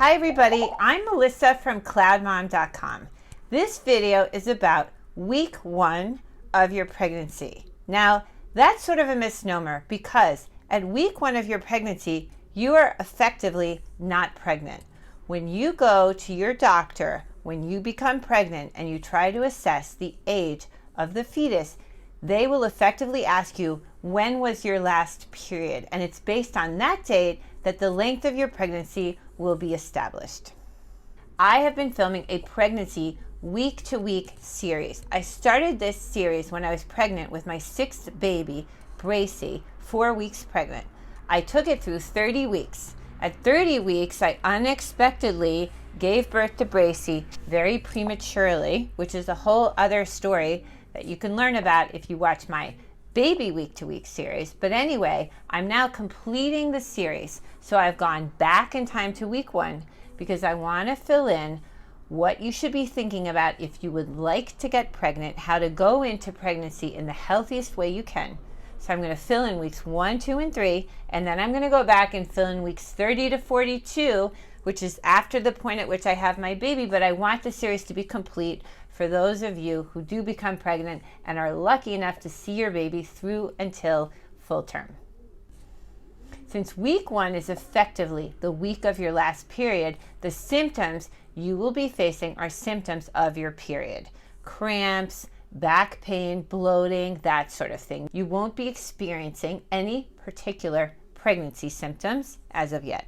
Hi everybody, I'm Melissa from cloudmom.com. This video is about week 1 of your pregnancy. Now, that's sort of a misnomer because at week 1 of your pregnancy, you are effectively not pregnant. When you go to your doctor, when you become pregnant and you try to assess the age of the fetus, they will effectively ask you, when was your last period? And it's based on that date that the length of your pregnancy will be established. I have been filming a pregnancy week-to-week series. I started this series when I was pregnant with my 6th baby, Bracy, 4 weeks pregnant. I took it through 30 weeks. At 30 weeks, I unexpectedly gave birth to Bracy very prematurely, which is a whole other story that you can learn about if you watch my baby week-to-week series. But anyway, I'm now completing the series. So I've gone back in time to week 1 because I want to fill in what you should be thinking about if you would like to get pregnant, how to go into pregnancy in the healthiest way you can. So I'm going to fill in weeks 1, 2, and 3, and then I'm going to go back and fill in weeks 30 to 42, which is after the point at which I have my baby, but I want the series to be complete for those of you who do become pregnant and are lucky enough to see your baby through until full term. Since week 1 is effectively the week of your last period, the symptoms you will be facing are symptoms of your period. Cramps, back pain, bloating, that sort of thing. You won't be experiencing any particular pregnancy symptoms as of yet.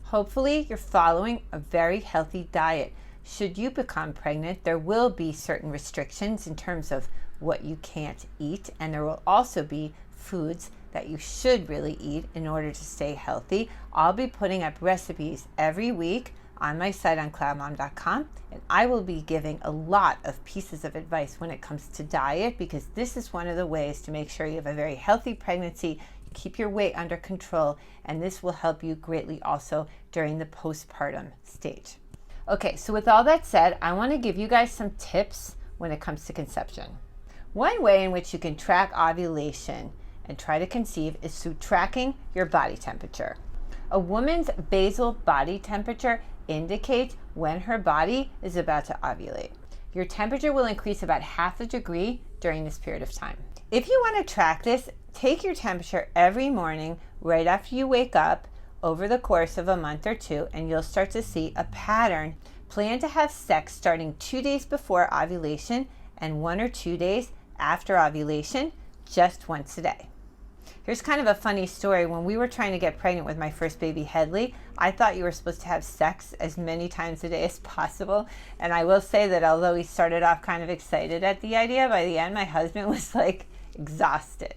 Hopefully, you're following a very healthy diet. Should you become pregnant, there will be certain restrictions in terms of what you can't eat, and there will also be foods that you should really eat in order to stay healthy. I'll be putting up recipes every week on my site on cloudmom.com, and I will be giving a lot of pieces of advice when it comes to diet, because this is one of the ways to make sure you have a very healthy pregnancy, you keep your weight under control, and this will help you greatly also during the postpartum stage. Okay, so with all that said, I want to give you guys some tips when it comes to conception. One way in which you can track ovulation and try to conceive is through tracking your body temperature. A woman's basal body temperature indicates when her body is about to ovulate. Your temperature will increase about 0.5 degrees during this period of time. If you want to track this, take your temperature every morning right after you wake up over the course of a month or 2, and you'll start to see a pattern. Plan to have sex starting 2 days before ovulation and 1 or 2 days after ovulation, just once a day. Here's kind of a funny story. When we were trying to get pregnant with my first baby, Headley, I thought you were supposed to have sex as many times a day as possible. And I will say that although we started off kind of excited at the idea, by the end my husband was like exhausted.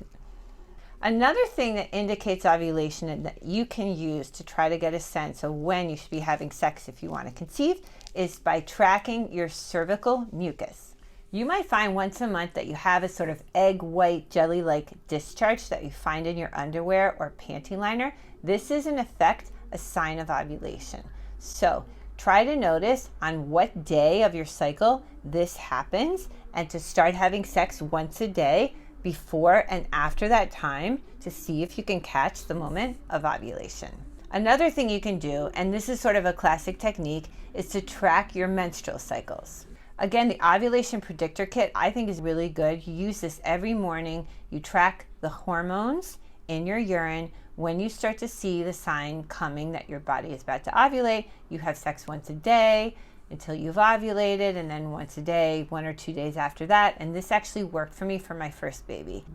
Another thing that indicates ovulation and that you can use to try to get a sense of when you should be having sex if you want to conceive is by tracking your cervical mucus. You might find once a month that you have a sort of egg white jelly-like discharge that you find in your underwear or panty liner. This is in effect a sign of ovulation. So try to notice on what day of your cycle this happens and to start having sex once a day before and after that time to see if you can catch the moment of ovulation. Another thing you can do, and this is sort of a classic technique, is to track your menstrual cycles. Again, the ovulation predictor kit I think is really good. You use this every morning. You track the hormones in your urine. When you start to see the sign coming that your body is about to ovulate, you have sex once a day until you've ovulated, and then once a day, 1 or 2 days after that. And this actually worked for me for my first baby.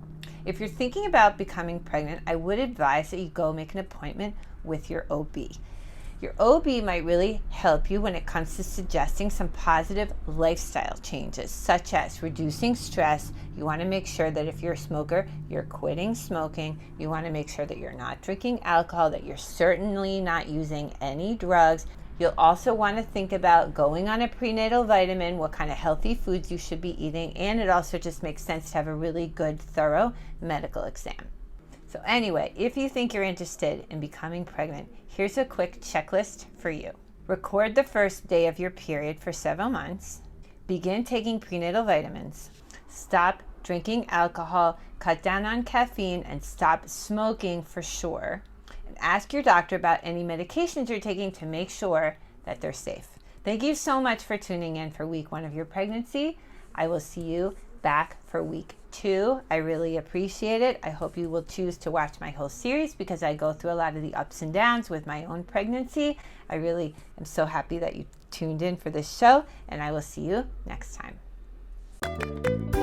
If you're thinking about becoming pregnant, I would advise that you go make an appointment with your OB. Your OB might really help you when it comes to suggesting some positive lifestyle changes, such as reducing stress. You want to make sure that if you're a smoker, you're quitting smoking. You want to make sure that you're not drinking alcohol, that you're certainly not using any drugs. You'll also want to think about going on a prenatal vitamin, what kind of healthy foods you should be eating, and it also just makes sense to have a really good, thorough medical exam. So anyway, if you think you're interested in becoming pregnant, here's a quick checklist for you. Record the first day of your period for several months. Begin taking prenatal vitamins. Stop drinking alcohol. Cut down on caffeine and stop smoking for sure. ask your doctor about any medications you're taking to make sure that they're safe. Thank you so much for tuning in for week 1 of your pregnancy. I will see you back for week 2. I really appreciate it. I hope you will choose to watch my whole series because I go through a lot of the ups and downs with my own pregnancy. I really am so happy that you tuned in for this show, and I will see you next time.